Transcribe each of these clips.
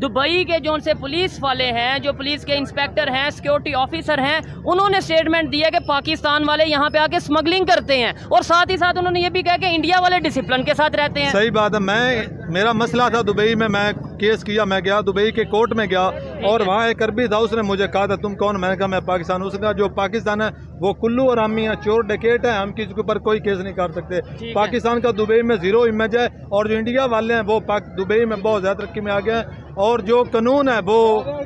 Dubai के जो उनसे पुलिस वाले हैं, जो पुलिस के इंस्पेक्टर हैं, सिक्योरिटी ऑफिसर हैं, उन्होंने स्टेटमेंट दिया कि पाकिस्तान वाले यहाँ पे आके स्मगलिंग करते हैं, और साथ ही साथ उन्होंने ये भी कहा कि इंडिया वाले डिसिप्लिन के साथ रहते हैं। सही बात है। मेरा मसला था दुबई में, मैं केस किया, मैं गया दुबई के कोर्ट में गया, और वहाँ एक अरबी था, उसने मुझे कहा था तुम कौन, मैंने कहा मैं पाकिस्तान। उसने कहा जो पाकिस्तान है वो कुल्लू और आमी है, चोर डकैत है, हम किसी के ऊपर कोई केस नहीं कर सकते। पाकिस्तान का दुबई में जीरो इमेज है, और जो इंडिया वाले हैं वो दुबई में बहुत ज़्यादा तरक्की में आ गए हैं, और जो कानून है वो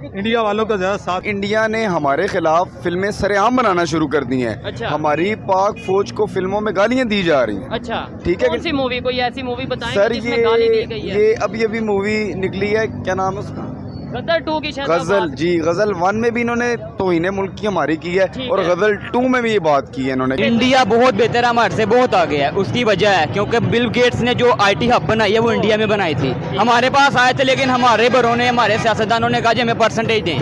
इंडिया वालों का ज़्यादा साथ। इंडिया ने हमारे खिलाफ फिल्में सरेआम बनाना शुरू कर दी हैं। अच्छा। हमारी पाक फौज को फिल्मों में गालियां दी जा रही हैं। अच्छा, ठीक है। कौन सी मूवी, कोई ऐसी मूवी बताएं सर जिसमें गाली दी गई है? ये अभी मूवी निकली है, क्या नाम है उसका, गदर 2 की शायद गजल। जी, गजल 1 में भी इन्होंने तौहीन मुल्क की हमारी की है, और गजल 2 में भी ये बात की है इन्होंने। इंडिया बहुत बेहतर है, हमारे से बहुत आगे है। उसकी वजह है क्योंकि बिल गेट्स ने जो IT हब बनाई है वो इंडिया में बनाई थी। हमारे पास आए थे, लेकिन हमारे बड़ों ने, हमारे सियासतदानों ने कहा जी हमें परसेंटेज दें,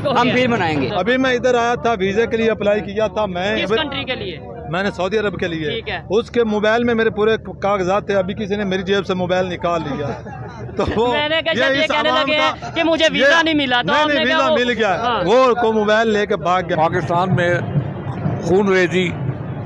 हम फिर बनाएंगे। अभी मैं इधर आया था, वीज़े के लिए अप्लाई किया था। किस कंट्री के लिए? मैंने सऊदी अरब के लिए। उसके मोबाइल में मेरे पूरे कागजात थे, अभी किसी ने मेरी जेब से मोबाइल निकाल लिया। तो वो मैंने ये कहने लगे कि मुझे वीजा नहीं मिला, तो नहीं, वीजा मिल गया। वो को मोबाइल लेके भाग गया। पाकिस्तान में खूनरेजी,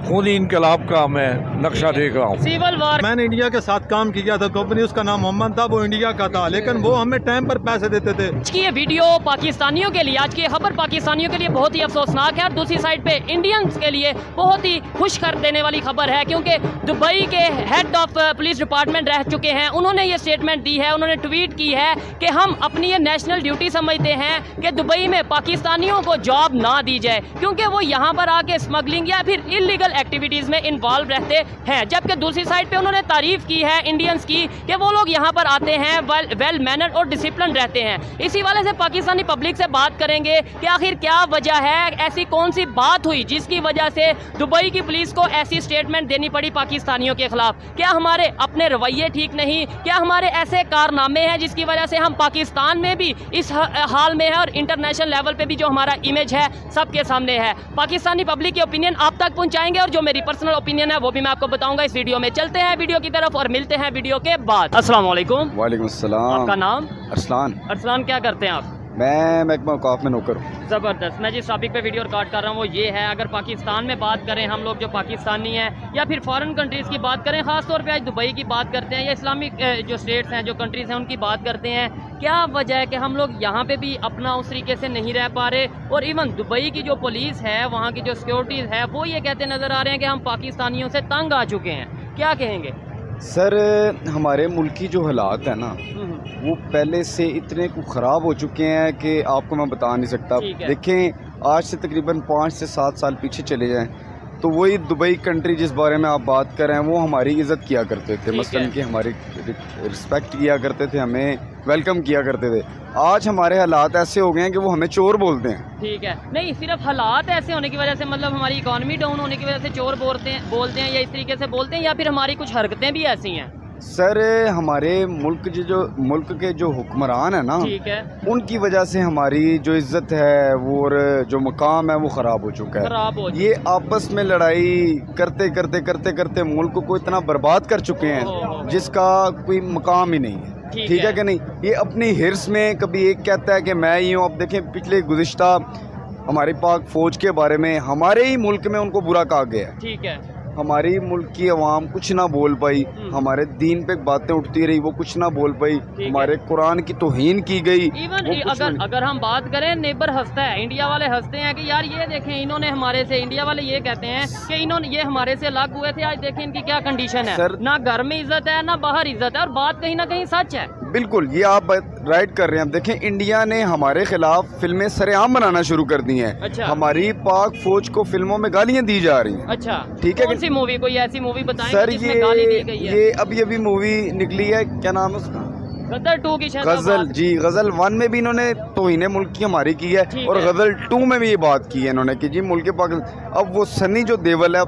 खूनी इनकलाब का मैं नक्शा देख रहा हूँ। Civil war. मैंने इंडिया के साथ काम किया था, कंपनी उसका नाम मोहम्मद था, वो इंडिया का था, लेकिन वो हमें टाइम पर पैसे देते थे। आज की ये वीडियो पाकिस्तानियों के लिए, आज की खबर पाकिस्तानियों के लिए बहुत ही अफसोसनाक है, और दूसरी साइड पे इंडियंस के लिए बहुत ही खुश कर देने वाली खबर है, क्योंकि दुबई के हेड ऑफ पुलिस डिपार्टमेंट रह चुके हैं, उन्होंने ये स्टेटमेंट दी है, उन्होंने ट्वीट की है कि हम अपनी ये नेशनल ड्यूटी समझते हैं कि दुबई में पाकिस्तानियों को जॉब ना दी जाए, क्योंकि वो यहाँ पर आके स्मगलिंग या फिर इलीगल एक्टिविटीज़ में इन्वॉल्व रहते हैं। जबकि दूसरी साइड पे उन्होंने तारीफ की है इंडियंस की कि वो लोग यहाँ पर आते हैं वेल मैनर्ड और डिसिप्लिन रहते हैं। इसी वाले से पाकिस्तानी पब्लिक से बात करेंगे कि आखिर क्या वजह है, ऐसी कौन सी बात हुई जिसकी वजह से दुबई की पुलिस को ऐसी स्टेटमेंट देनी पड़ी पाकिस्तानियों के खिलाफ। क्या हमारे अपने रवैये ठीक नहीं, क्या हमारे ऐसे कारनामे हैं जिसकी वजह से हम पाकिस्तान में भी इस हाल में है, और इंटरनेशनल लेवल पे भी जो हमारा इमेज है सबके सामने है। पाकिस्तानी पब्लिक की ओपिनियन आप तक पहुंचाएंगे, और जो मेरी पर्सनल ओपिनियन है वो भी मैं आपको बताऊंगा इस वीडियो में। चलते हैं वीडियो की तरफ और मिलते हैं वीडियो के बाद। अस्सलाम वालेकुम। वालेकुम अस्सलाम। आपका नाम? अरसलान। अरसलान, क्या करते हैं आप? मैं महकमा औकाफ में नौकर हूँ। ज़बरदस्त। मैं जिस टॉपिक पे वीडियो रिकॉर्ड कर रहा हूँ वो ये है, अगर पाकिस्तान में बात करें हम लोग जो पाकिस्तानी हैं, या फिर फॉरेन कंट्रीज़ की बात करें, ख़ास तौर पे आज दुबई की बात करते हैं, या इस्लामिक जो स्टेट्स हैं, जो कंट्रीज़ हैं, उनकी बात करते हैं, क्या वजह है कि हम लोग यहाँ पे भी अपना उस तरीके से नहीं रह पा रहे, और इवन दुबई की जो पुलिस है, वहाँ की जो सिक्योरिटीज़ है, वो ये कहते नज़र आ रहे हैं कि हम पाकिस्तानियों से तंग आ चुके हैं। क्या कहेंगे सर? हमारे मुल्क की जो हालात है ना, वो पहले से इतने ख़राब हो चुके हैं कि आपको मैं बता नहीं सकता। देखें, आज से तकरीबन 5 से 7 साल पीछे चले जाएं तो वही दुबई कंट्री जिस बारे में आप बात कर रहे हैं वो हमारी इज़्ज़त किया करते थे, मसलन कि हमारी रिस्पेक्ट किया करते थे, हमें वेलकम किया करते थे। आज हमारे हालात ऐसे हो गए हैं कि वो हमें चोर बोलते हैं। ठीक है, नहीं सिर्फ हालात ऐसे होने की वजह से, मतलब हमारी इकॉनमी डाउन होने की वजह से चोर बोलते हैं या इस तरीके से बोलते हैं, या फिर हमारी कुछ हरकतें भी ऐसी हैं? सर, हमारे मुल्क के जो हुक्मरान है ना, ठीक है, उनकी वजह से हमारी जो इज्जत है वो और जो मकाम है वो ख़राब हो चुका है। ये आपस में लड़ाई करते करते करते करते मुल्क को इतना बर्बाद कर चुके हैं जिसका कोई मकाम ही नहीं है। ठीक है कि नहीं? ये अपनी हिर्स में कभी एक कहता है कि मैं ही हूँ। अब देखें, पिछले गुज़िश्ता हमारी पाक फ़ौज के बारे में हमारे ही मुल्क में उनको बुरा कहा गया। ठीक है, हमारी मुल्क की अवाम कुछ ना बोल पाई, हमारे दीन पे बातें उठती रही, वो कुछ ना बोल पाई, हमारे कुरान की तौहीन की गई। इवन अगर हम बात करें, नेबर हंसता है, इंडिया वाले हंसते हैं कि यार ये देखें इन्होंने हमारे से, इंडिया वाले ये कहते हैं कि इन्होंने ये हमारे से अलग हुए थे, आज देखें इनकी क्या कंडीशन है। ना घर में इज्जत है ना बाहर इज्जत है, और बात कहीं ना कहीं सच है। बिल्कुल, ये आप राइट कर रहे हैं। अब देखें, इंडिया ने हमारे खिलाफ फिल्में सरेआम बनाना शुरू कर दी हैं। अच्छा। हमारी पाक फौज को फिल्मों में गालियां दी जा रही हैं। अच्छा, ठीक है। कौन सी मूवी, कोई ऐसी मूवी बताएं सर? जिसमें गाली दी गई है? ये अभी मूवी निकली है, क्या नाम है उसका, गदर 2 की शायद गजल। जी, गजल 1 में भी इन्होंने तौहीन मुल्क की हमारी की है, और गजल 2 में भी ये बात की है इन्होंने कि जी मुल्क पाकिस्तान। अब वो सनी जो देवल है,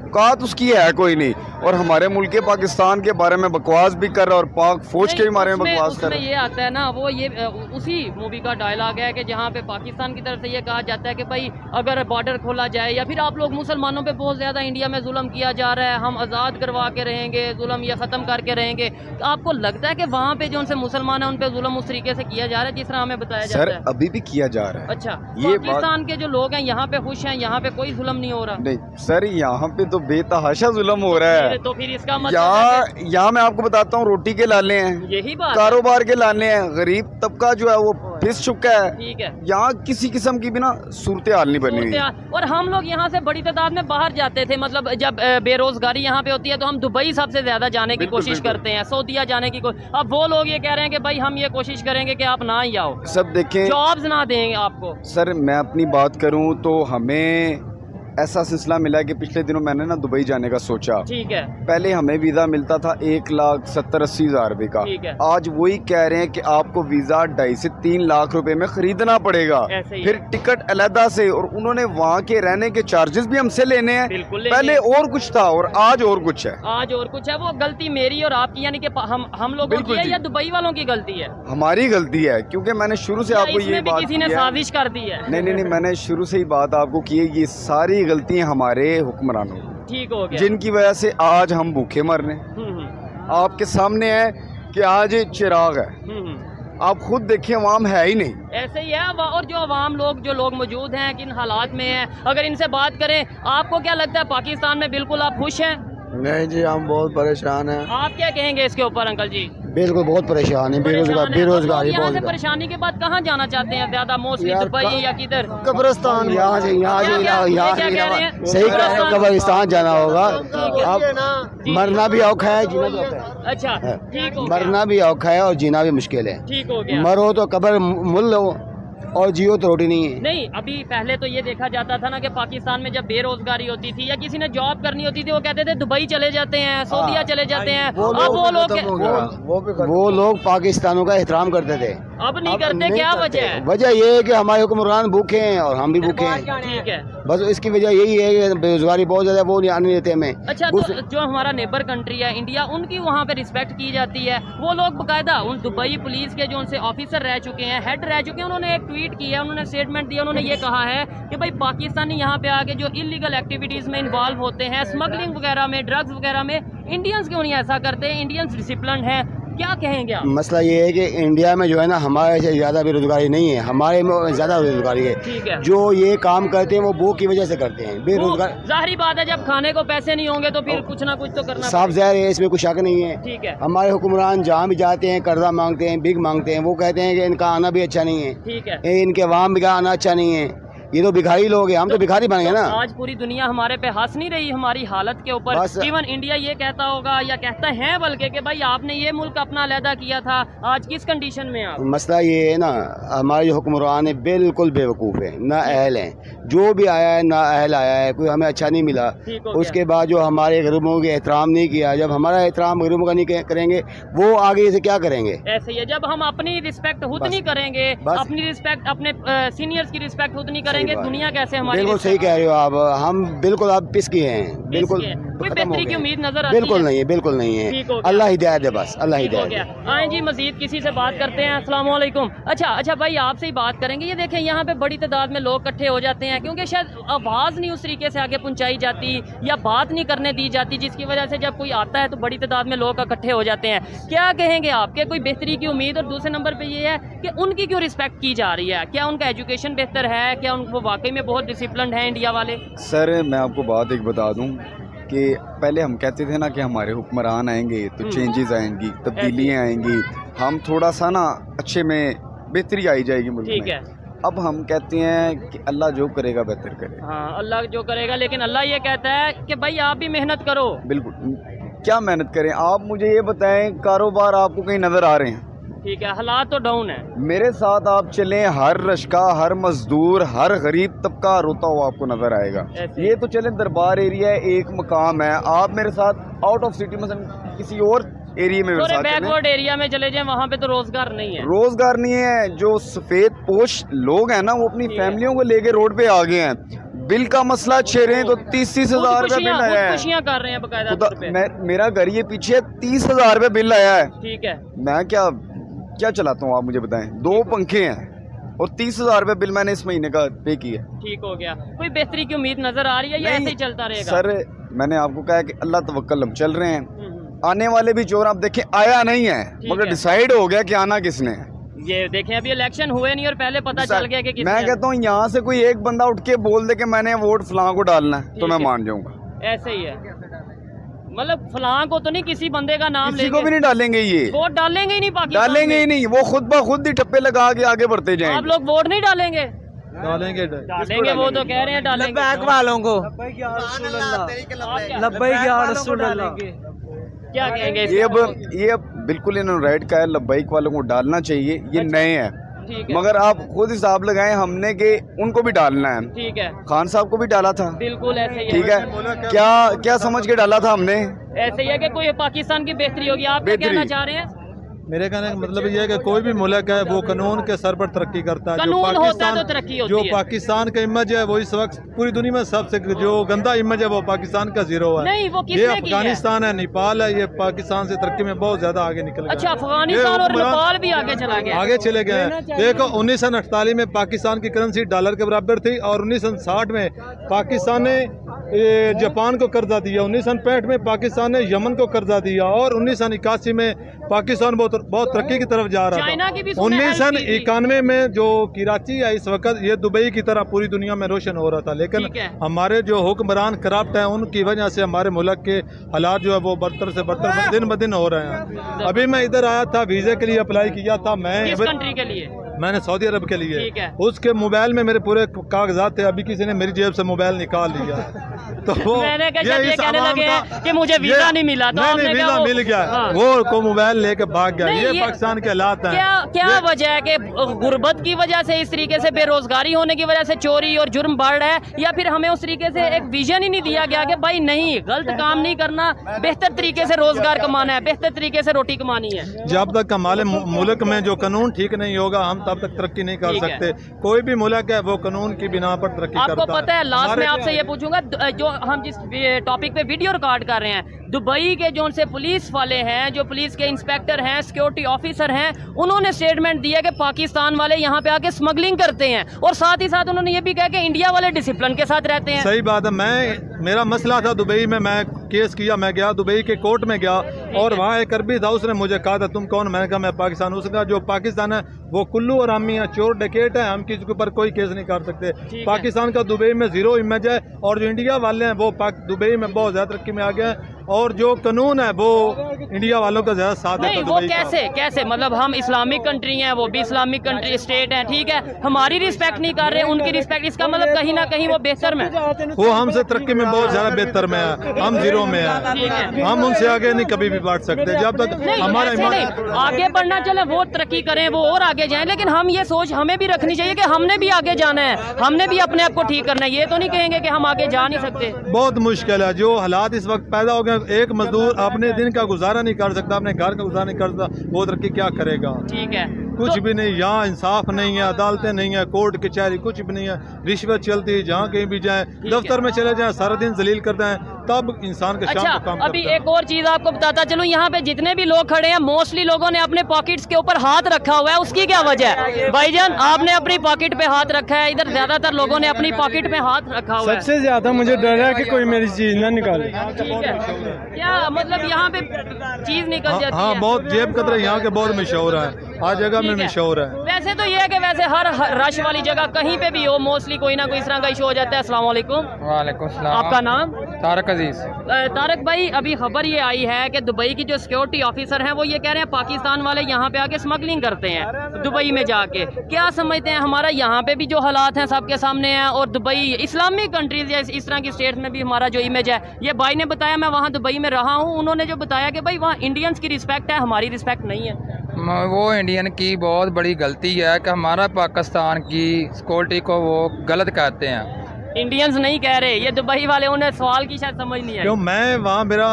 औकात उसकी है कोई नहीं, और हमारे मुल्क के पाकिस्तान के बारे में बकवास भी कर रहा है और पाक फौज के बारे में बकवास कर रहा है। ये आता है ना, वो ये उसी मूवी का डायलॉग है कि जहाँ पे पाकिस्तान की तरफ से ये कहा जाता है कि भाई अगर बॉर्डर खोला जाए या फिर आप लोग मुसलमानों पे बहुत ज़्यादा इंडिया में जुल्म किया जा रहा है, हम आज़ाद करवा के रहेंगे, जुल्म या ख़त्म करके रहेंगे। तो आपको लगता है कि वहाँ पे जो उनसे मुसलमान है उन पे जुल्म उस तरीके से किया जा रहा है जिस तरह हमें बताया जाता है? अभी भी किया जा रहा है। अच्छा, पाकिस्तान के जो लोग हैं यहाँ पे खुश हैं, यहाँ पे कोई जुल्म नहीं हो रहा? नहीं सर, यहाँ पे तो बेतहाशा जुल्म हो रहा है। तो फिर इसका मतलब यहाँ मैं आपको बताता हूँ, रोटी के लाले हैं, यही बात, कारोबार के लाले हैं, गरीब तबका जो है वो पिस चुका है। ठीक है, यहाँ किसी किस्म की भी ना सूरत हाल नहीं बनी हुई। और हम लोग यहाँ से बड़ी तादाद में बाहर जाते थे, मतलब जब बेरोजगारी यहाँ पे होती है तो हम दुबई सबसे ज्यादा जाने की कोशिश करते हैं, सऊदीया जाने की कोशिश। अब वो लोग ये कह रहे हैं कि भाई हम ये कोशिश करेंगे कि आप ना ही आओ, सब देखें, जॉब्स ना देंगे आपको। सर मैं अपनी बात करूँ तो हमें ऐसा सिलसिला मिला कि पिछले दिनों मैंने ना दुबई जाने का सोचा। ठीक है, पहले हमें वीज़ा मिलता था 1,70,80,000 रुपए का, आज वही कह रहे हैं कि आपको वीज़ा 2.5 से 3 लाख रुपए में खरीदना पड़ेगा, फिर टिकट अलहदा से, और उन्होंने वहाँ के रहने के चार्जेस भी हमसे लेने हैं। पहले और कुछ था और आज और कुछ है। आज और कुछ है। वो गलती मेरी और आपकी, यानी कि हम लोगों की है या दुबई वालों की गलती है? हमारी गलती है, क्योंकि मैंने शुरू से आपको ये बात, किसी ने साजिश कर दी है? नहीं, मैंने शुरू से ही बात आपको की है, ये सारी गलतियां हमारे हुक्मरानों, ठीक हो गया, जिनकी वजह से आज हम भूखे मर रहे हैं। आपके सामने है कि आज चिराग है, आप खुद देखिए, अवाम है ही नहीं। ऐसे ही है। और जो अवाम लोग, जो लोग मौजूद हैं, किन हालात में हैं, अगर इनसे बात करें, आपको क्या लगता है पाकिस्तान में बिल्कुल आप खुश हैं? नहीं जी, हम बहुत परेशान हैं। आप क्या कहेंगे इसके ऊपर अंकल जी? बिल्कुल बहुत परेशान है, बेरोजगारी यहाँ से परेशानी के बाद कहाँ जाना चाहते हैं ज्यादा, मोस्टली दुबई या किधर? कब्रिस्तान, यहाँ सही कब्रिस्तान जाना होगा। अब मरना भी औखा है, जीना भी औखा है। अच्छा, ठीक हो, मरना भी औखा है और जीना भी मुश्किल है। ठीक हो गया। मरो तो कब्र मुल लो और जियो तो रोटी नहीं है। नहीं, अभी पहले तो ये देखा जाता था ना कि पाकिस्तान में जब बेरोजगारी होती थी या किसी ने जॉब करनी होती थी, वो कहते थे दुबई चले जाते हैं, सऊदीया चले जाते हैं। वो लोग पाकिस्तानों का एहतराम करते थे, अब नहीं करते। क्या वजह है? वजह ये है कि हमारे हुक्मरान भूखे हैं और हम भी भूखे हैं। ठीक है, बस इसकी वजह यही है कि बेरोजगारी बहुत ज्यादा, वो नहीं आने देते हमें। अच्छा, तो जो हमारा नेबर कंट्री है इंडिया, उनकी वहाँ पे रिस्पेक्ट की जाती है। वो लोग बकायदा उन दुबई पुलिस के जो उनसे ऑफिसर रह चुके हैं, हेड रह चुके हैं, उन्होंने एक ट्वीट किया, उन्होंने स्टेटमेंट दिया, उन्होंने ये कहा है कि भाई पाकिस्तानी यहाँ पे आके जो इलीगल एक्टिविटीज में इन्वॉल्व होते हैं, स्मगलिंग वगैरह में, ड्रग्स वगैरह में, इंडियंस क्यों नहीं ऐसा करते? इंडियंस डिसिप्लिन है। क्या कहेंगे आप? मसला ये है कि इंडिया में जो है ना, हमारे से ज़्यादा बेरोजगारी नहीं है, हमारे में ज़्यादा बेरोजगारी है। ठीक है, जो ये काम करते हैं वो भूख की वजह से करते हैं। बेरोजगार, जाहिर बात है, जब खाने को पैसे नहीं होंगे तो फिर कुछ ना कुछ तो करना साफ ज़ाहिर है, इसमें कुछ शक नहीं है। ठीक है, हमारे हुक्मरान जहाँ भी जाते हैं कर्जा मांगते हैं, भीख मांगते हैं, वो कहते हैं कि इनका आना भी अच्छा नहीं है। ठीक है, इनके वहाँ भी आना अच्छा नहीं है, ये तो भिखारी लोग हैं, हम तो भिखारी बन गए ना। आज पूरी दुनिया हमारे पे हंस नहीं रही हमारी हालत के ऊपर। इवन इंडिया ये कहता होगा या कहता है बल्कि कि भाई आपने ये मुल्क अपना अलहदा किया था, आज किस कंडीशन में आप? मसला ये है ना, हमारे जो हुक्मरान है बिल्कुल बेवकूफ़ है, ना अहल है। जो भी आया है ना अहल आया है, कोई हमें अच्छा नहीं मिला। उसके बाद जो हमारे गरीबों के एहतराम नहीं किया, जब हमारा एहतराम गरीबों का नहीं करेंगे, वो आगे से क्या करेंगे? ऐसे ही है, जब हम अपनी रिस्पेक्ट खुद नहीं करेंगे, अपनी रिस्पेक्ट अपने सीनियर्स की रिस्पेक्ट खुद नहीं करेंगे, दुनिया कैसे हमारी? बिल्कुल सही कह रहे हो आप, हम बिल्कुल आप पिस किए हैं, बिल्कुल कोई बेहतरी की उम्मीद नजर आती है? बिल्कुल नहीं है, बिल्कुल नहीं है। अल्लाह हिदायत है, बस अल्लाह हिदायत है। आए जी, मजीद किसी से बात करते हैं। अस्सलाम वालेकुम। अच्छा भाई, आपसे ही बात करेंगे। ये देखें, यहाँ पे बड़ी तादाद में लोग इकट्ठे हो जाते हैं क्योंकि शायद आवाज़ नहीं उस तरीके से आगे पहुँचाई जाती या बात नहीं करने दी जाती, जिसकी वजह से जब कोई आता है तो बड़ी तादाद में लोग इकट्ठे हो जाते हैं। क्या कहेंगे आप? क्या कोई बेहतरी की उम्मीद? और दूसरे नंबर पर ये है कि उनकी क्यों रिस्पेक्ट की जा रही है? क्या उनका एजुकेशन बेहतर है? क्या वो वाकई में बहुत डिसिप्लिन है इंडिया वाले? सर मैं आपको बात एक बता दूं कि पहले हम कहते थे ना कि हमारे हुक्मरान आएंगे तो चेंजेस आएंगी, तब्दीलियाँ आएंगी, हम थोड़ा सा ना अच्छे में बेहतरी आई जाएगी मुल्क में। ठीक है, अब हम कहते हैं कि अल्लाह जो करेगा बेहतर करे। हाँ, अल्लाह जो करेगा, लेकिन अल्लाह ये कहता है कि भाई आप भी मेहनत करो। बिल्कुल, क्या मेहनत करें? आप मुझे ये बताएं, कारोबार आपको कहीं नज़र आ रहे हैं? ठीक है, हालात तो डाउन है। मेरे साथ आप चलें, हर रश्का, हर मजदूर, हर गरीब तबका रोता हुआ आपको नजर आएगा। ये तो चले दरबार एरिया है, एक मकाम है, आप मेरे साथ आउट ऑफ सिटी मतलब किसी और एरिया में, बैकवर्ड एरिया में चले जाएं, वहाँ पे तो रोजगार नहीं है। रोजगार नहीं है। जो सफेद पोश लोग हैं ना, वो अपनी फैमिलियों को लेके रोड पे आ गए हैं। बिल का मसला छे रहे हैं तो 30-30 हजार रुपया बिल आया है। खुशियां कर रहे हैं बकायदा। मेरा घर ये पीछे 30,000 रुपया बिल आया है। ठीक है, मैं क्या चलाता हूँ आप मुझे बताएं। 2 पंखे हैं और 30,000 रुपया बिल मैंने इस महीने का पे किया। ठीक हो गया। कोई बेहतरी की उम्मीद नजर आ रही है या ऐसे ही चलता रहेगा? सर मैंने आपको कहा कि अल्लाह तवक्कल हम चल रहे हैं। आने वाले भी चोर आप देखें आया नहीं है, मगर डिसाइड हो गया कि आना किसने है। ये देखें अभी इलेक्शन हुए नहीं और पहले पता चल गया कि मैं कहता हूँ यहाँ से कोई एक बंदा उठ के बोल दे कि मैंने वोट फलां को डालना है तो मैं मान जाऊंगा। ऐसे ही है, मतलब फलां को तो नहीं, किसी बंदे का नाम किसी को भी नहीं डालेंगे, ये वोट डालेंगे ही नहीं, पाकिस्तान डालेंगे ही नहीं। वो खुद ब खुद ही ठप्पे लगा के आगे बढ़ते जाएंगे। आप लोग वोट नहीं डालेंगे? डालेंगे वो तो कह रहे हैं डालेंगे वालों को। क्या कहेंगे? ये अब बिल्कुल इन्होंने राइट कहा है, लब्बैक वालों को डालना चाहिए। ये नए हैं, मगर आप खुद हिसाब लगाएं हमने कि उनको भी डालना है। ठीक है, खान साहब को भी डाला था। बिल्कुल ऐसे ही। ठीक है, क्या समझ के डाला था हमने? ऐसे ही है कि कोई पाकिस्तान की बेहतरी होगी। आप क्या कहना चाह रहे हैं? मेरे कहने का मतलब ये है कि कोई भी मुल्क है वो कानून के सर पर तरक्की करता है। कानून होता है तो तरक्की होती है। जो पाकिस्तान का इमेज है वो इस वक्त पूरी दुनिया में सबसे जो गंदा इमेज है वो पाकिस्तान का 0 है। नहीं, वो ये अफगानिस्तान है, नेपाल है, ये पाकिस्तान से तरक्की में बहुत ज्यादा आगे निकल गया। अच्छा, अफगानिस्तान और नेपाल भी आगे चला गया, आगे चले गए हैं। देखो 1948 में पाकिस्तान की करेंसी डॉलर के बराबर थी और 1960 में पाकिस्तान ने जापान को कर्जा दिया, 1965 में पाकिस्तान ने यमन को कर्जा दिया और 1981 में पाकिस्तान बहुत तरक्की की तरफ जा रहा था। 1991 में जो कराची है इस वक्त ये दुबई की तरह पूरी दुनिया में रोशन हो रहा था, लेकिन हमारे जो हुक्मरान करप्ट हैं उनकी वजह से हमारे मुल्क के हालात जो है वो बदतर से बदतर दिन ब दिन हो रहे हैं। अभी मैं इधर आया था, वीज़े के लिए अप्लाई किया था। किस कंट्री के लिए? मैंने सऊदी अरब के लिए। उसके मोबाइल में मेरे पूरे कागजात थे, अभी किसी ने मेरी जेब से मोबाइल निकाल लिया। तो वो मैंने ये कहने लगे कि मुझे वीजा नहीं मिला, तो नहीं वीजा मिल गया, वो को मोबाइल लेके भाग गया। ये पाकिस्तान के हालात हैं। क्या वजह है कि गुर्बत की वजह से, इस तरीके से बेरोजगारी होने की वजह से चोरी और जुर्म बढ़ रहा है, या फिर हमें उस तरीके से एक विजन ही नहीं दिया गया कि भाई नहीं, गलत काम नहीं करना, बेहतर तरीके से रोजगार कमाना है, बेहतर तरीके से रोटी कमानी है। जब तक हमारे मुल्क में जो कानून ठीक नहीं होगा हम तब तक तरक्की नहीं कर सकते। कोई भी मुल्क है वो कानून की बिना पर तरक्की करता है। आपको पता है, लास्ट में आपसे ये पूछूंगा, जो हम जिस टॉपिक पे वीडियो रिकॉर्ड कर रहे हैं, दुबई के जो उनसे पुलिस वाले हैं, जो पुलिस के इंस्पेक्टर हैं, सिक्योरिटी ऑफिसर हैं, उन्होंने स्टेटमेंट दिया कि पाकिस्तान वाले यहाँ पे आके स्मगलिंग करते हैं, और साथ ही साथ उन्होंने ये भी कहा कि इंडिया वाले डिसिप्लिन के साथ रहते हैं। सही बात है। मेरा मसला था दुबई में, मैं केस किया, मैं गया दुबई के कोर्ट में गया और वहाँ एक अरबी था, उसने मुझे कहा था तुम कौन? मैंने कहा मैं पाकिस्तान। उसने कहा जो पाकिस्तान है वो कुल्लू और आमी है, चोर डकैत है, हम किसी के ऊपर कोई केस नहीं कर सकते। पाकिस्तान का दुबई में 0 इमेज है और जो इंडिया वाले हैं वो दुबई में बहुत ज्यादा तरक्की में आ गए हैं, और जो कानून है वो इंडिया वालों का ज्यादा साथ देता है। वो कैसे मतलब हम इस्लामिक कंट्री हैं, वो भी इस्लामिक कंट्री स्टेट है, ठीक है, हमारी रिस्पेक्ट नहीं कर रहे, उनकी रिस्पेक्ट, इसका मतलब कहीं ना कहीं वो बेहतर में, वो हमसे तरक्की में बहुत ज्यादा बेहतर में है, हम 0 में है। हम उनसे आगे नहीं कभी भी बढ़ सकते जब तक हमारा आगे बढ़ना चले, वो तरक्की करें, वो और आगे जाएं, लेकिन हम ये सोच हमें भी रखनी चाहिए कि हमने भी आगे जाना है, हमने भी अपने आप को ठीक करना है। ये तो नहीं कहेंगे कि हम आगे जा नहीं सकते। बहुत मुश्किल है, जो हालात इस वक्त पैदा हो गए, एक मजदूर अपने दिन का गुजारा नहीं कर सकता, अपने घर का गुजारा नहीं कर सकता, वो तरक्की क्या करेगा? ठीक है, कुछ भी नहीं, यहाँ इंसाफ नहीं है, अदालतें नहीं है, कोर्ट कचहरी कुछ भी नहीं है, रिश्वत चलती है, जहाँ कहीं भी जाए, दफ्तर में चले जाए, सारा दिन जलील करते हैं, तब इंसान का शाम को काम अभी एक और चीज आपको बताता चलूं, यहाँ पे जितने भी लोग खड़े हैं मोस्टली लोगों ने अपने पॉकेट्स के ऊपर हाथ रखा हुआ है। उसकी क्या वजह है? भाईजान आपने अपनी पॉकेट पे हाथ रखा है, इधर ज्यादातर लोगों ने अपनी पॉकेट पे हाथ रखा हुआ है। सबसे ज्यादा मुझे डर है कि कोई मेरी चीज ना निकाले। ठीक है, क्या मतलब यहाँ पे चीज निकल जाती है? हाँ, बहुत जेब कतरे यहाँ के बहुत मशहूर है, हर जगह में मशहूर है। वैसे तो ये है कि वैसे हर रश वाली जगह कहीं पे भी हो, मोस्टली कोई ना कोई इस तरह का इशू हो जाता है। अस्सलाम वालेकुम। वालेकुम सलाम। आपका नाम? तारक अजीज। तारक भाई, अभी खबर ये आई है कि दुबई की जो सिक्योरिटी ऑफिसर हैं वो ये कह रहे हैं पाकिस्तान वाले यहाँ पे आके स्मगलिंग करते हैं दुबई में जाके। क्या समझते हैं, हमारा यहाँ पे भी जो हालात हैं सबके सामने हैं, और दुबई इस्लामिक कंट्रीज या इस तरह की स्टेट में भी हमारा जो इमेज है, ये भाई ने बताया, मैं वहाँ दुबई में रहा हूँ, उन्होंने जो बताया कि भाई वहाँ इंडियंस की रिस्पेक्ट है, हमारी रिस्पेक्ट नहीं है। वो इंडियन की बहुत बड़ी गलती है कि हमारा पाकिस्तान की सिक्योरिटी को वो गलत कहते हैं। इंडियंस नहीं कह रहे, ये दुबई वाले, उन्हें सवाल की शायद समझ नहीं आई। क्यों मैं वहाँ, मेरा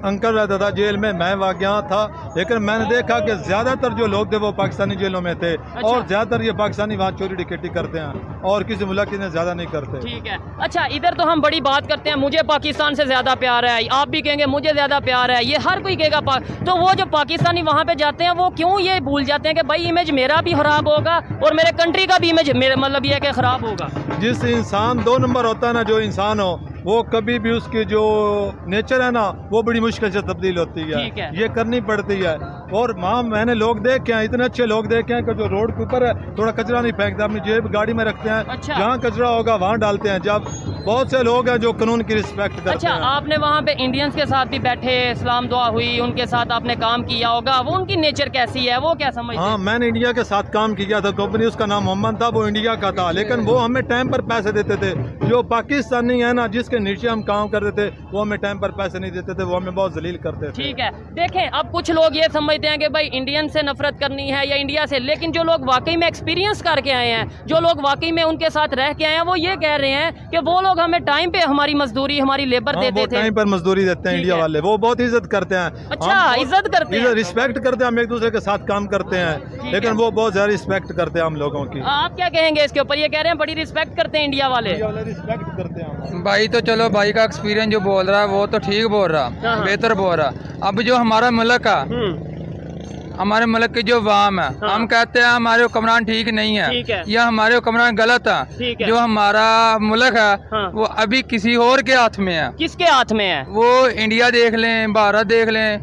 अंकल रहता था जेल में, मैं वहाँ गया था, लेकिन मैंने देखा कि ज़्यादातर जो लोग थे वो पाकिस्तानी जेलों में थे। अच्छा। और ज़्यादातर ये पाकिस्तानी वहाँ चोरी डिकेटी करते हैं और किसी मुल्क की ज़्यादा नहीं करते। ठीक है। अच्छा, इधर तो हम बड़ी बात करते हैं, मुझे पाकिस्तान से ज़्यादा प्यार है, आप भी कहेंगे मुझे ज़्यादा प्यार है, ये हर कोई कहेगा। तो वो जो पाकिस्तानी वहाँ पे जाते हैं वो क्यों ये भूल जाते हैं कि भाई इमेज मेरा भी ख़राब होगा और मेरे कंट्री का भी इमेज मेरा मतलब ये है कि ख़राब होगा। जिस इंसान 2 नंबर होता है ना, जो इंसान हो वो कभी भी उसकी जो नेचर है ना वो बड़ी मुश्किल से तब्दील होती है, ये करनी पड़ती है। और वहाँ मैंने लोग देखे हैं, इतने अच्छे लोग देखे हैं कि जो रोड के ऊपर है थोड़ा कचरा नहीं फेंकते, अपनी जेब गाड़ी में रखते हैं। अच्छा। जहाँ कचरा होगा वहाँ डालते हैं। जब बहुत से लोग हैं जो कानून की रिस्पेक्ट करते हैं। अच्छा, आपने वहाँ पे इंडियंस के साथ भी बैठे, सलाम दुआ हुई, उनके साथ आपने काम किया होगा, वो उनकी नेचर कैसी है, वो क्या समझते हैं? हाँ, मैंने इंडिया के साथ काम किया था, कंपनी उसका नाम मोहम्मद था, वो इंडिया का था, लेकिन वो हमें टाइम पर पैसे देते थे। जो पाकिस्तानी है ना, जिसके नीचे हम काम करते थे, वो हमें टाइम पर पैसे नहीं देते थे, वो हमें बहुत जलील करते थे। ठीक है। देखें, अब कुछ लोग ये समझते हैं कि भाई इंडियन से नफरत करनी है या इंडिया से, लेकिन जो लोग वाकई में एक्सपीरियंस करके आए हैं, जो लोग वाकई में उनके साथ रह के आए हैं, वो ये कह रहे हैं कि वो लोग हमें टाइम पे हमारी मजदूरी, हमारी लेबर देते थे, टाइम पर मजदूरी देते हैं। इंडिया वाले वो बहुत इज्जत करते हैं। अच्छा, इज्जत करते हैं, रिस्पेक्ट करते हैं, हम एक दूसरे के साथ काम करते हैं, लेकिन वो बहुत ज्यादा रिस्पेक्ट करते हैं हम लोगों की। आप क्या कहेंगे इसके ऊपर? ये कह रहे हैं बड़ी रिस्पेक्ट करते हैं इंडिया वाले, रिस्पेक्ट करते हैं भाई। तो चलो, भाई का एक्सपीरियंस जो बोल रहा है वो तो ठीक बोल रहा, बेहतर बोल रहा। अब जो हमारा मुल्क है, हमारे मुल्क की जो वाम है, हम कहते हैं हमारे हुक्मरान ठीक नहीं है, या हमारे हुक्मरान गलत है। जो हमारा मुल्क है वो अभी किसी और के हाथ में है। किसके हाथ में है? वो इंडिया देख लें, भारत देख लें,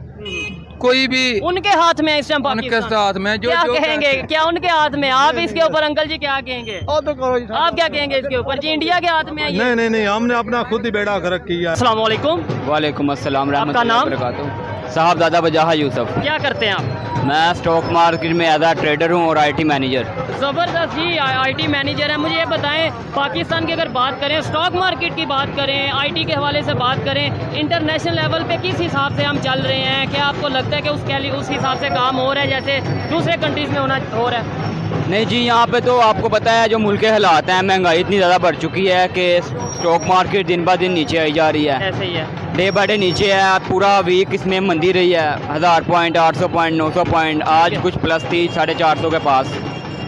कोई भी उनके हाथ में है इस टाइम, उनके हाथ में। जो क्या जो कहेंगे, क्या उनके हाथ में? आप इसके ऊपर अंकल जी क्या कहेंगे? आप क्या कहेंगे इसके ऊपर? जी इंडिया के हाथ में है ये? नहीं, हमने अपना खुद ही बेड़ा गर्क किया। अस्सलाम वालेकुम। वालेकुम अस्सलाम। आपका नाम? साहब दादा बजाहा यूसुफ। क्या करते हैं आप? मैं स्टॉक मार्केट में एज अ ट्रेडर हूँ और IT मैनेजर। ज़बरदस्त जी, IT मैनेजर है। मुझे ये बताएं, पाकिस्तान की अगर बात करें, स्टॉक मार्केट की बात करें, IT के हवाले से बात करें, इंटरनेशनल लेवल पे किस हिसाब से हम चल रहे हैं? क्या आपको लगता है कि उस हिसाब से काम हो रहा है जैसे दूसरे कंट्रीज़ में हो रहा है? नहीं जी, यहाँ पे तो आपको पता है जो मुल्क के हालात हैं, महंगाई इतनी ज़्यादा बढ़ चुकी है कि स्टॉक मार्केट दिन ब दिन नीचे आई जा रही है। ऐसे ही है, डे बाय डे नीचे है। पूरा वीक इसमें मंदी रही है, 1000 पॉइंट, 800 पॉइंट, 900 पॉइंट, आज कुछ प्लस थी 450 के पास।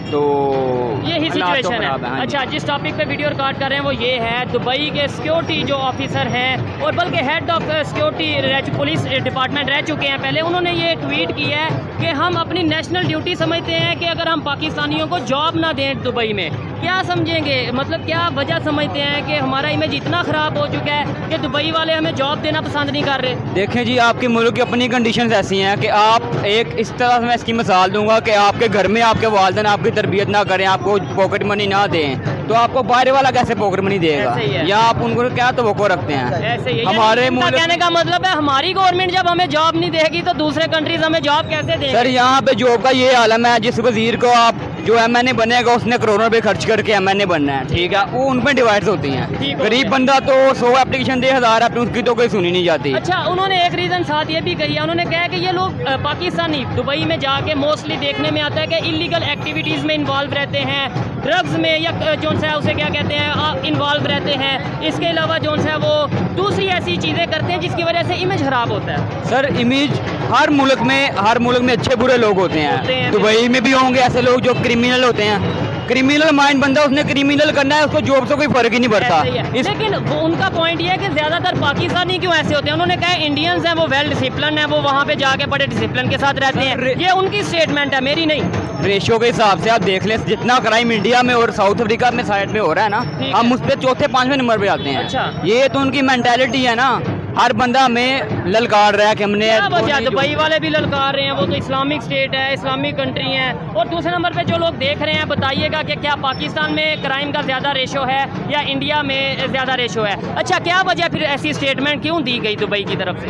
तो यही सिचुएशन है। हाँ। अच्छा, जिस टॉपिक पे वीडियो रिकॉर्ड कर रहे हैं वो ये है, दुबई के सिक्योरिटी जो ऑफिसर हैं और बल्कि head of security police department रह चुके हैं पहले, उन्होंने ये ट्वीट किया है कि हम अपनी नेशनल ड्यूटी समझते हैं कि अगर हम पाकिस्तानियों को जॉब ना दें दुबई में, क्या समझेंगे? मतलब क्या वजह समझते हैं कि हमारा इमेज इतना ख़राब हो चुका है कि दुबई वाले हमें जॉब देना पसंद नहीं कर रहे? देखें जी, आपके मुल्क की अपनी कंडीशंस ऐसी हैं कि आप एक इस तरह से मैं इसकी मिसाल दूंगा कि आपके घर में आपके वालिदैन आपकी तरबियत ना करें, आपको पॉकेट मनी ना दें, तो आपको बाहर वाला कैसे पॉकेट मनी देगा? या आप उनको क्या तवक्को रखते हैं? ऐसे ही हमारे कहने का मतलब है हमारी गवर्नमेंट जब हमें जॉब नहीं देगी तो दूसरे कंट्रीज हमें जॉब कैसे देंगे? सर, यहाँ पे जॉब का ये आलम है, जिस वजीर को आप जो MNA बनेगा उसने करोड़ों रुपए खर्च करके MNA बनना है, ठीक है, वो उन पर डिवाइड होती हैं। गरीब बंदा तो 100 एप्लीकेशन दे, 1000 अपनी उसकी तो कोई सुनी नहीं जाती। अच्छा, उन्होंने एक रीज़न साथ ये भी कही है, उन्होंने कहा कि ये लोग पाकिस्तानी दुबई में जाके मोस्टली देखने में आता है कि इलीगल एक्टिविटीज़ में इन्वॉल्व रहते हैं, ड्रग्स में या जो सा उसे क्या कहते हैं इन्वॉल्व रहते हैं। इसके अलावा जो सा वो दूसरी ऐसी चीज़ें करते हैं जिसकी वजह से इमेज ख़राब होता है। सर, इमेज हर मुल्क में अच्छे बुरे लोग होते हैं। दुबई में भी होंगे ऐसे लोग जो क्रिमिनल होते हैं। क्रिमिनल माइंड बंदा, उसने क्रिमिनल करना है, उसको जॉब से कोई फर्क ही नहीं पड़ता। लेकिन वो उनका पॉइंट ये है कि ज्यादातर पाकिस्तानी क्यों ऐसे होते हैं? उन्होंने कहा इंडियंस हैं वो वेल डिसिप्लिन है, वो वहाँ पे जाके बड़े डिसिप्लिन के साथ रहते हैं। ये उनकी स्टेटमेंट है, मेरी नहीं। रेशियो के हिसाब से आप देख लें, जितना क्राइम इंडिया में और साउथ अफ्रीका में साइड में हो रहा है ना, हम उस पर 4थे-5वें नंबर पे आते हैं। अच्छा, ये तो उनकी मेंटालिटी है ना। हर बंदा हमें ललकार रहा है कि हमने दुबई वाले भी ललकार रहे हैं, वो तो इस्लामिक स्टेट है, इस्लामिक कंट्री है। और दूसरे नंबर पे जो लोग देख रहे हैं, बताइएगा कि क्या पाकिस्तान में क्राइम का ज़्यादा रेशो है या इंडिया में ज़्यादा रेशो है? अच्छा, क्या वजह फिर ऐसी स्टेटमेंट क्यों दी गई दुबई की तरफ से?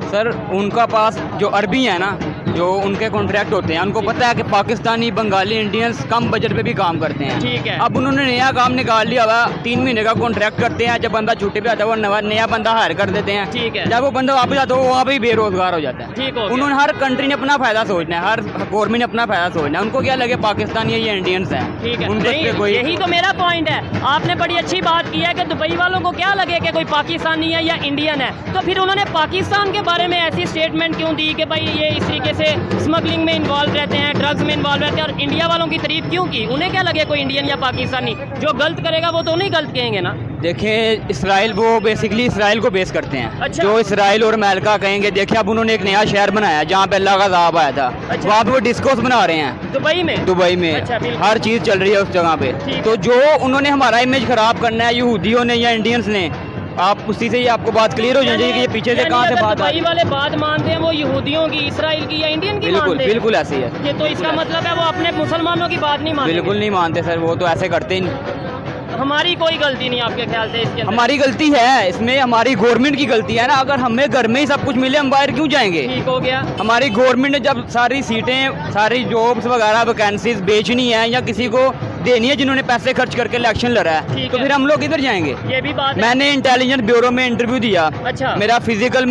सर, उनका पास जो अरबी है ना, जो उनके कॉन्ट्रैक्ट होते हैं उनको पता है कि पाकिस्तानी बंगाली इंडियंस कम बजट पे भी काम करते हैं। ठीक है। अब उन्होंने नया काम निकाल लिया हुआ, 3 महीने का कॉन्ट्रैक्ट करते हैं, जब बंदा छुट्टी पे आता है वो नया बंदा हायर कर देते हैं। ठीक है। जब वो बंदा वापस आता है वो वहाँ पे ही बेरोजगार हो जाता है। ठीक हो गया। उन्होंने हर कंट्री ने अपना फायदा सोचना है, हर गवर्नमेंट ने अपना फायदा सोचना है, उनको क्या लगे पाकिस्तानी या इंडियंस हैं। ठीक है, उनके नहीं, कोई यही तो मेरा पॉइंट है। आपने बड़ी अच्छी बात की है कि दुबई वालों को क्या लगे कि कोई पाकिस्तानी है या इंडियन है, तो फिर उन्होंने पाकिस्तान के बारे में ऐसी स्टेटमेंट क्यों दी कि भाई ये इस तरीके से स्मगलिंग में इन्वॉल्व रहते हैं, ड्रग्स में इन्वॉल्व रहते हैं, और इंडिया वालों की तारीफ क्यों की? उन्हें क्या लगे कोई इंडियन या पाकिस्तानी? जो गलत करेगा वो तो नहीं गलत कहेंगे ना। देखें, इसराइल वो बेसिकली इसराइल को बेस करते हैं। अच्छा। जो इसराइल और अमेरिका कहेंगे, देखिए अब उन्होंने एक नया शहर बनाया जहाँ पे अल्लाह का अज़ाब आया था। अच्छा। वहाँ पे वो डिस्कोस बना रहे हैं दुबई में। अच्छा, बिल्कुल। हर चीज़ चल रही है उस जगह पे। तो जो उन्होंने हमारा इमेज खराब करना है यहूदियों ने या इंडियंस ने, आप उसी से ही आपको बात क्लियर हो जाएगी कि ये पीछे से कहाँ से बात आ रही दुबई वाले बात मानते हैं वो यहूदियों की, इसराइल की या इंडियन की बिल्कुल मानते हैं? बिल्कुल ऐसे ही है। ये तो इसका मतलब है वो अपने मुसलमानों की बात नहीं मानते। बिल्कुल नहीं मानते सर, वो तो ऐसे करते ही नहीं। हमारी कोई गलती नहीं आपके ख्याल से इसके अंदर? हमारी गलती है इसमें, हमारी गवर्नमेंट की गलती है ना। अगर हमें घर में ही सब कुछ मिले हम बाहर क्यों जाएंगे? ठीक हो गया। हमारी गवर्नमेंट ने जब सारी सीटें, सारी जॉब्स वगैरह वैकेंसीज बेचनी है या किसी को देनी है जिन्होंने पैसे खर्च करके इलेक्शन लड़ा है, तो फिर हम लोग किधर जाएंगे? ये भी बात है। मैंने इंटेलिजेंस ब्यूरो में इंटरव्यू दिया। अच्छा। मेरा फिजिकल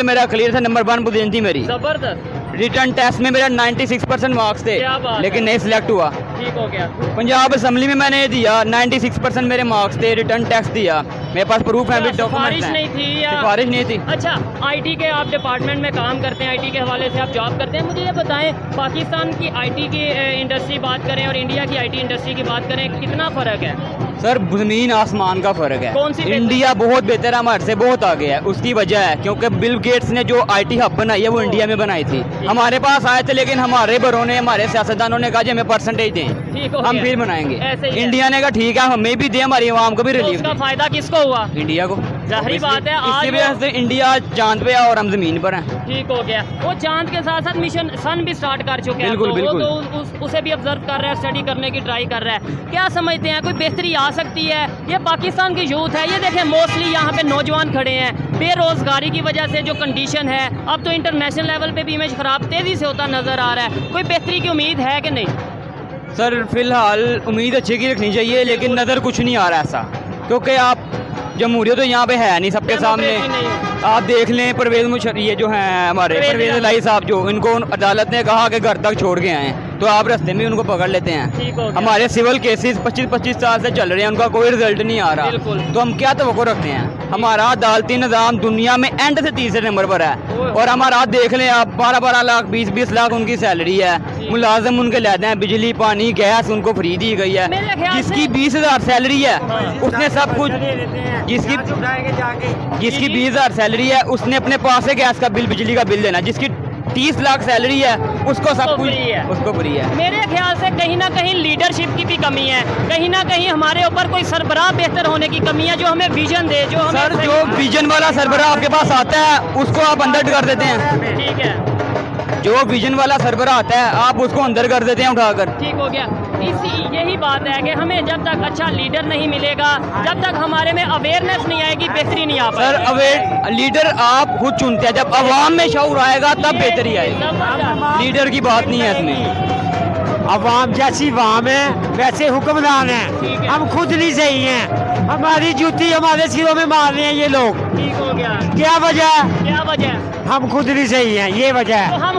मेरा क्लियर था, नंबर 1 पोजीशन थी मेरी। जबरदस्त। रिटर्न टेस्ट में मेरा 96% मार्क्स थे, क्या बात लेकिन है। नहीं सिलेक्ट हुआ। ठीक हो गया। पंजाब असेंबली में मैंने दिया, 96% मेरे मार्क्स थे, रिटर्न टेस्ट दिया, मेरे पास प्रूफ है, सिफारिश नहीं थी या? सिफारिश नहीं थी। अच्छा, आईटी के आप डिपार्टमेंट में काम करते हैं, आईटी के हवाले से आप जॉब करते हैं, मुझे ये बताएं पाकिस्तान की आईटी की इंडस्ट्री बात करें और इंडिया की आईटी इंडस्ट्री की बात करें, कितना फ़र्क है? सर ज़मीन आसमान का फ़र्क है। कौन सी? इंडिया बहुत बेहतर है, हमारे से बहुत आगे है। उसकी वजह है क्योंकि बिल गेट्स ने जो आईटी हब बनाई है वो इंडिया में बनाई थी। हमारे पास आए थे लेकिन हमारे बड़ों ने, हमारे सियासतदानों ने कहा जी हमें परसेंटेज दें, हम फिर बनाएंगे। इंडिया ने कहा ठीक है हमें भी दें, हमारी आवाम को भी रिलीफ। उसका फायदा किसको हुआ? इंडिया को। जाहिर बात है, इसी वजह से इंडिया चांद पे है और हम जमीन पर हैं। ठीक हो गया। वो चांद के साथ साथ मिशन सन भी स्टार्ट कर चुके हैं। बिल्कुल, बिल्कुल। वो तो उसे भी ऑब्जर्व कर रहा है, स्टडी करने की ट्राई कर रहा है। क्या समझते हैं कोई बेहतरी आ सकती है? ये पाकिस्तान की यूथ है, ये देखें मोस्टली यहाँ पे नौजवान खड़े हैं, बेरोजगारी की वजह से जो कंडीशन है, अब तो इंटरनेशनल लेवल पे भी इमेज खराब तेजी से होता नजर आ रहा है। कोई बेहतरी की उम्मीद है कि नहीं? सर फिलहाल उम्मीद अच्छी की रखनी चाहिए, लेकिन नज़र कुछ नहीं आ रहा ऐसा, क्योंकि आप जमहूरियत तो यहाँ पे है नहीं सबके सामने। आप देख लें परवेज मुशर्रफ, ये जो हैं हमारे परवेज इलाही साहब, जो इनको अदालत ने कहा कि घर तक छोड़ के आए, तो आप रास्ते में उनको पकड़ लेते हैं। हमारे सिविल केसेस 25-25 साल से चल रहे हैं, उनका कोई रिजल्ट नहीं आ रहा, तो हम क्या तवक्को रखते हैं? हमारा अदालती निज़ाम दुनिया में एंड से तीसरे नंबर पर है, और हमारा देख लें आप 12-12 लाख 20-20 लाख उनकी सैलरी है, मुलाजिम उनके लेते हैं, बिजली पानी गैस उनको फ्री दी गई है। जिसकी 20,000 सैलरी है उसने सब कुछ, जिसकी 20,000 सैलरी है उसने अपने पास से गैस का बिल, बिजली का बिल देना। जिसकी 30 लाख सैलरी है उसको सब कुछ उसको फ्री है। मेरे ख्याल से कहीं ना कहीं लीडरशिप की भी कमी है, कहीं ना कहीं हमारे ऊपर कोई सरबराह बेहतर होने की कमी है जो हमें विजन दे, जो हमें सर जो विजन वाला सरबराह आपके पास आता है उसको आप अंदर कर देते हैं। ठीक है। जो विजन वाला सरबराह आता है आप उसको अंदर कर देते हैं उठाकर। ठीक हो गया। यही बात है कि हमें जब तक अच्छा लीडर नहीं मिलेगा, जब तक हमारे में अवेयरनेस नहीं आएगी, बेहतरी नहीं आ पाएगी। सर अवेयर लीडर आप खुद चुनते हैं, जब अवाम में शऊर आएगा तब बेहतरी आएगी, लीडर की बात नहीं है इसमें। अवाम जैसी वाम है वैसे हुक्मरान है, हम खुद नहीं सही हैं, हमारी जूती हमारे सिरों में मार रहे हैं ये लोग। ठीक हो गया। क्या वजह? क्या वजह? हम खुद नहीं सही हैं, ये वजह है। तो हम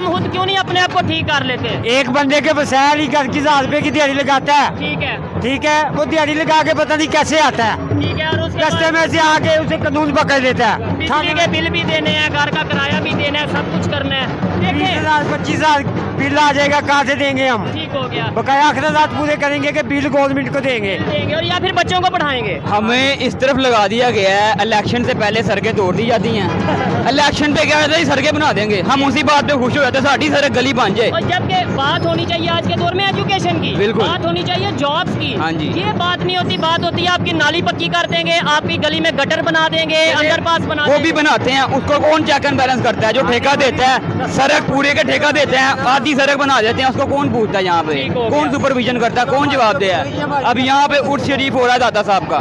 खुद क्यों नहीं अपने आप को ठीक कर लेते? एक बंदे के वसायल ही घर की 1000 रुपए की दिहाड़ी लगाता है। ठीक है। ठीक है, वो दिहाड़ी लगा के पता नहीं कैसे आता है। ठीक है। और उसके रास्ते में से आके उसे कानून पकड़ लेता है। बिजली के बिल भी देने हैं, घर का किराया भी देना है, सब कुछ करना है। 20,000 25,000 बिल आ जाएगा, कहाँ से देंगे हम? ठीक हो गया। बकाया अखराजात पूरे करेंगे कि बिल गवर्नमेंट को देंगे और या फिर बच्चों को पढ़ाएंगे? हमें इस तरफ लगा दिया गया है, इलेक्शन से पहले सड़कें तोड़ दी जाती हैं। इलेक्शन पे क्या कहते हैं सड़कें बना देंगे, हम उसी बात पे खुश हो जाते हैं साड़ी सड़क गली बन जाए। और जबकि बात होनी चाहिए आज के दौर में एजुकेशन की, बात होनी चाहिए जॉब्स की। हाँ जी। ये बात नहीं होती, बात होती है आपकी नाली पक्की कर देंगे, आपकी गली में गटर बना देंगे, अंडरपास बना वो भी बनाते हैं, उसको कौन चेक एंड बैलेंस करता है? जो ठेका देता है सड़क पूरे का ठेका देते हैं, आधी सड़क बना देते हैं, उसको कौन पूछता है यहाँ पे? कौन सुपरविजन करता है? कौन जवाब दे है? अब यहाँ पे उर्स शरीफ हो रहा है दादा साहब का,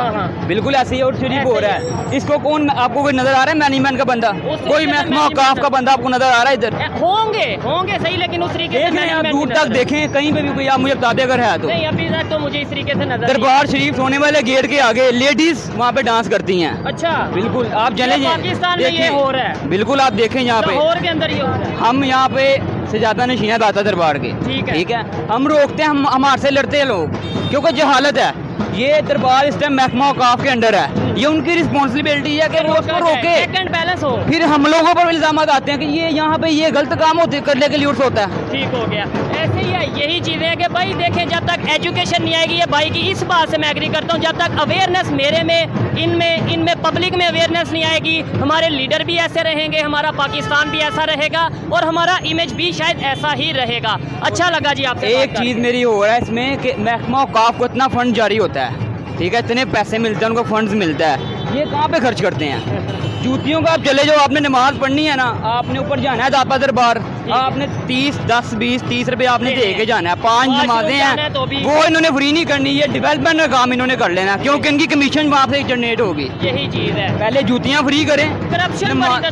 बिल्कुल ऐसे ही उर्स शरीफ हो रहा है। इसको कौन, आपको कोई नजर आ रहा है मैनेजमेंट का बंदा? कोई महकमा औकाफ का बंदा आपको नजर आ रहा है इधर? होंगे सही, लेकिन उस तरीके से आप दूर तक देखें, कहीं पे भी कोई आप मुझे बता दे अगर है तो। नहीं, अभी तक तो मुझे इस तरीके से नजर। दरबार शरीफ होने वाले गेट के आगे लेडीज वहाँ पे डांस करती हैं। अच्छा, बिल्कुल आप चले जाएं, पाकिस्तान में ये हो रहा है। बिल्कुल आप देखें यहाँ पे, लाहौर के अंदर ये हो रहा है। हम यहाँ पे से ज्यादा नशीना दाता दरबार के, ठीक है, हम रोकते हैं, हम हमारे से लड़ते हैं लोग, क्योंकि जहालत है। ये दरबार इस टाइम महकमा औकाफ के अंडर है, ये उनकी रिस्पॉन्सिबिलिटी है कि वो उसको रोके, बैलेंस हो। फिर हम लोगों पर इल्जाम आते हैं कि ये यहाँ पे ये गलत काम होते करने के लिए उठ होता है। ठीक हो गया, ऐसे ही है, यही चीजें हैं कि भाई देखें, जब तक एजुकेशन नहीं आएगी, ये भाई की इस बात से मैं एग्री करता हूँ, जब तक अवेयरनेस मेरे में, इनमें पब्लिक में अवेयरनेस नहीं आएगी, हमारे लीडर भी ऐसे रहेंगे, हमारा पाकिस्तान भी ऐसा रहेगा और हमारा इमेज भी शायद ऐसा ही रहेगा। अच्छा लगा जी आपसे। एक चीज़ मेरी हो रहा है इसमें कि महकमा औकाफ को इतना फंड जारी होता है, ठीक है, इतने पैसे मिलते हैं, उनको फंड्स मिलता है, ये कहाँ पे खर्च करते हैं? जूतियों का आप चले जाओ, आपने नमाज पढ़नी है ना, आपने ऊपर जाना है दापा दरबार, आपने 30 रुपए आपने दे के जाना है, 5 नमाजें हैं, वो इन्होंने फ्री नहीं करनी, ये डेवलपमेंट का काम इन्होंने कर लेना, क्योंकि इनकी कमीशन वहाँ से जनरेट होगी। यही चीज़ है, पहले जूतियाँ फ्री करें। करप्शन बहुत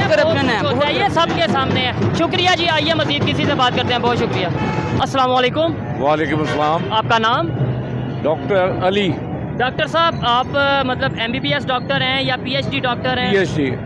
करप्शन है, ये सबके सामने है। शुक्रिया जी, आइए मजीद किसी से बात करते हैं। बहुत शुक्रिया। अस्सलाम वालेकुम। वालेकुम अस्सलाम। आपका नाम? डॉक्टर अली। डॉक्टर साहब, आप मतलब MBBS डॉक्टर हैं या PhD डॉक्टर हैं?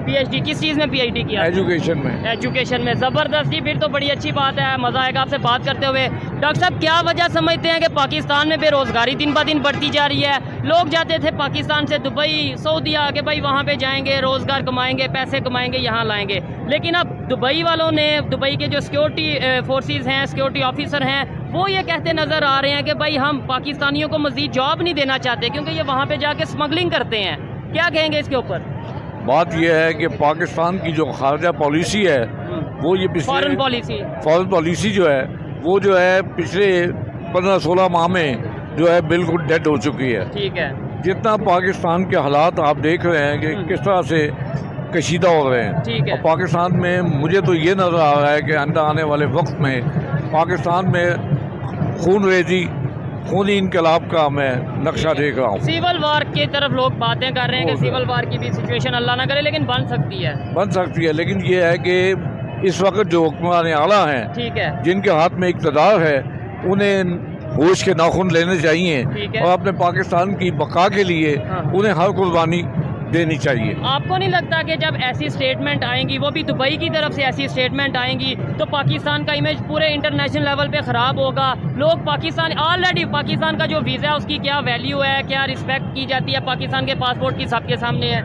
PhD किस चीज़ में PhD किया? एजुकेशन में। एजुकेशन में, ज़बरदस्त जी, फिर तो बड़ी अच्छी बात है, मज़ा आएगा आपसे बात करते हुए। डॉक्टर साहब, क्या वजह समझते हैं कि पाकिस्तान में बेरोज़गारी दिन ब दिन बढ़ती जा रही है? लोग जाते थे पाकिस्तान से दुबई, सऊदीया, के भाई वहाँ पे जाएंगे, रोज़गार कमाएंगे, पैसे कमाएंगे, यहाँ लाएंगे, लेकिन अब दुबई वालों ने, दुबई के जो सिक्योरिटी फोर्सेस हैं, सिक्योरिटी ऑफिसर हैं, वो ये कहते नज़र आ रहे हैं कि भाई हम पाकिस्तानियों को मज़ीद जॉब नहीं देना चाहते, क्योंकि ये वहाँ पे जाके स्मगलिंग करते हैं। क्या कहेंगे इसके ऊपर? बात यह है कि पाकिस्तान की जो खारजा पॉलिसी है, वो ये फॉरेन पॉलिसी जो है, वो जो है पिछले 15-16 माह में जो है बिल्कुल डेड हो चुकी है। ठीक है। जितना पाकिस्तान के हालात आप देख रहे हैं कि किस तरह से कशीदा हो रहे हैं, ठीक है। और पाकिस्तान में मुझे तो ये नज़र आ रहा है कि आने वाले वक्त में पाकिस्तान में खूनी इनकलाब का मैं नक्शा देख रहा हूँ। सिविल वार की तरफ लोग बातें कर रहे हैं कि सिविल वार की भी सिचुएशन अल्लाह ना करे, लेकिन बन सकती है, लेकिन ये है कि इस वक्त जो हुक्मरान आला हैं, ठीक है, जिनके हाथ में इक़्तिदार है, उन्हें होश के नाखून लेने चाहिए और अपने पाकिस्तान की बका के लिए उन्हें हर कुर्बानी देनी चाहिए। आपको नहीं लगता कि जब ऐसी स्टेटमेंट आएंगी, वो भी दुबई की तरफ से ऐसी स्टेटमेंट आएंगी, तो पाकिस्तान का इमेज पूरे इंटरनेशनल लेवल पे ख़राब होगा? लोग पाकिस्तान, ऑलरेडी पाकिस्तान का जो वीज़ा है उसकी क्या वैल्यू है, क्या रिस्पेक्ट की जाती है पाकिस्तान के पासपोर्ट की, सबके सामने है।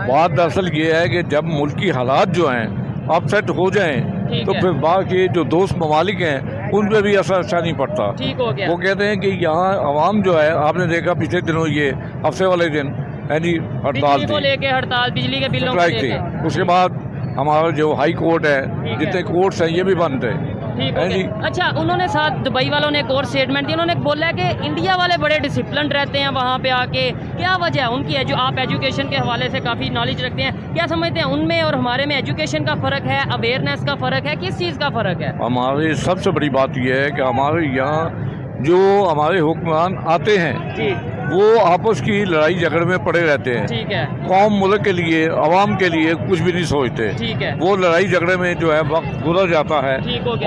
बात दरअसल ये है कि जब मुल्क की हालात जो हैं अपसेट हो जाएं, तो फिर बाकी जो दोस्त ममालिक हैं उन पर भी असर अच्छा नहीं पड़ता। ठीक हो गया। वो कहते हैं कि यहाँ आवाम जो है, आपने देखा पिछले दिनों ये हफ्ते वाले दिन हड़ताल को लेके, हड़ताल बिजली के बिलों को लेके, उसके बाद हमारा जो हाई कोर्ट है, जितने कोर्ट्स हैं, ये भी बंद है। ठीक है जी। अच्छा, उन्होंने साथ दुबई वालों ने एक और स्टेटमेंट दी, उन्होंने बोला है कि इंडिया वाले बड़े डिसिप्लिन रहते हैं वहाँ पे आके। क्या वजह है उनकी है? जो आप एजुकेशन के हवाले से काफ़ी नॉलेज रखते हैं, क्या समझते हैं उनमें और हमारे में एजुकेशन का फ़र्क है, अवेयरनेस का फ़र्क है, किस चीज़ का फ़र्क है? हमारे सबसे बड़ी बात यह है कि हमारे यहाँ जो हमारे हुक्मरान आते हैं वो आपस की लड़ाई झगड़े में पड़े रहते हैं। ठीक है। कौम, मुल्क के लिए, अवाम के लिए कुछ भी नहीं सोचते। ठीक है। वो लड़ाई झगड़े में जो है वक्त गुजर जाता है,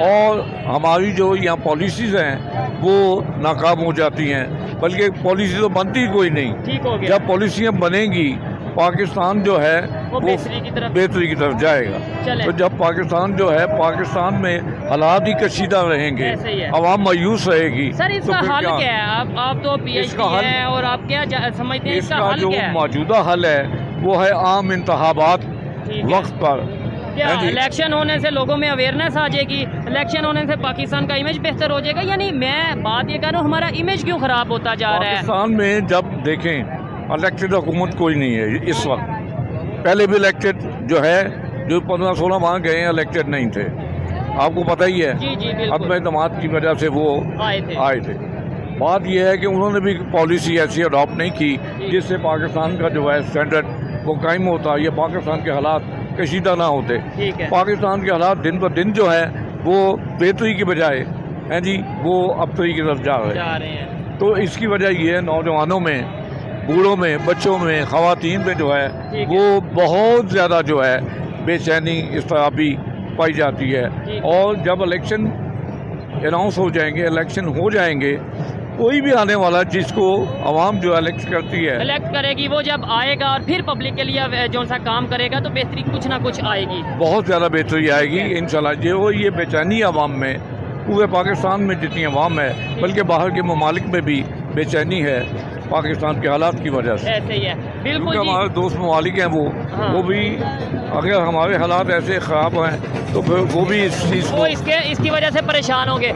और हमारी जो यहाँ पॉलिसीज हैं वो नाकाम हो जाती हैं, बल्कि पॉलिसी तो बनती ही कोई नहीं। ठीक हो गया। जब पॉलिसियाँ बनेंगी, पाकिस्तान जो है वो बेहतरी की तरफ जाएगा। तो जब पाकिस्तान जो है, पाकिस्तान में हालात ही कशीदा रहेंगे, अवाम मायूस रहेगी। सर, इसका हल क्या है? आप तो PhD हैं और आप क्या समझते हैं इसका हल जो क्या है? मौजूदा हल है वो है आम इंतखाबात वक्त पर। क्या इलेक्शन होने से लोगों में अवेयरनेस आ जाएगी? इलेक्शन होने से पाकिस्तान का इमेज बेहतर हो जाएगा? यानी मैं बात ये कर रहा हूँ, हमारा इमेज क्यों खराब होता जा रहा है? पाकिस्तान में जब देखें, इलेक्टेड हुकूमत कोई नहीं है इस वक्त। पहले भी इलेक्टेड जो है, जो 15-16 माह गए हैं, इलेक्टेड नहीं थे, आपको पता ही है। जी, अब एतमाद की वजह से वो आए थे। बात यह है कि उन्होंने भी पॉलिसी ऐसी अडॉप्ट नहीं की जिससे पाकिस्तान का जो है स्टैंडर्ड वो कायम होता। ये पाकिस्तान के हालात कशीदा ना होते। पाकिस्तान के हालात दिन ब दिन जो है वो बेहतरी की बजाय हैं जी वो अबतरी की तरफ जा रहे हैं। तो इसकी वजह ये है नौजवानों में, बूढ़ों में, बच्चों में, ख़वातीन में जो है वो बहुत ज़्यादा जो है बेचैनी, इसतराबी पाई जाती है। और जब इलेक्शन अनाउंस हो जाएंगे, इलेक्शन हो जाएंगे, कोई भी आने वाला जिसको आवाम जो इलेक्ट करती है, इलेक्ट करेगी, वो जब आएगा और फिर पब्लिक के लिए जो सा काम करेगा तो बेहतरी कुछ ना कुछ आएगी, बहुत ज़्यादा बेहतरी आएगी इंशाल्लाह। जो ये बेचैनी आवाम में, पूरे पाकिस्तान में जितनी आवाम है, बल्कि बाहर के ममालिक में भी बेचैनी है पाकिस्तान के हालात की वजह से। ऐसे ही है, बिल्कुल। क्योंकि हमारे दोस्त ममालिक हैं वो भी अगर हमारे हालात ऐसे ख़राब हैं तो फिर वो भी इस चीज़ को इसकी वजह से परेशान होंगे।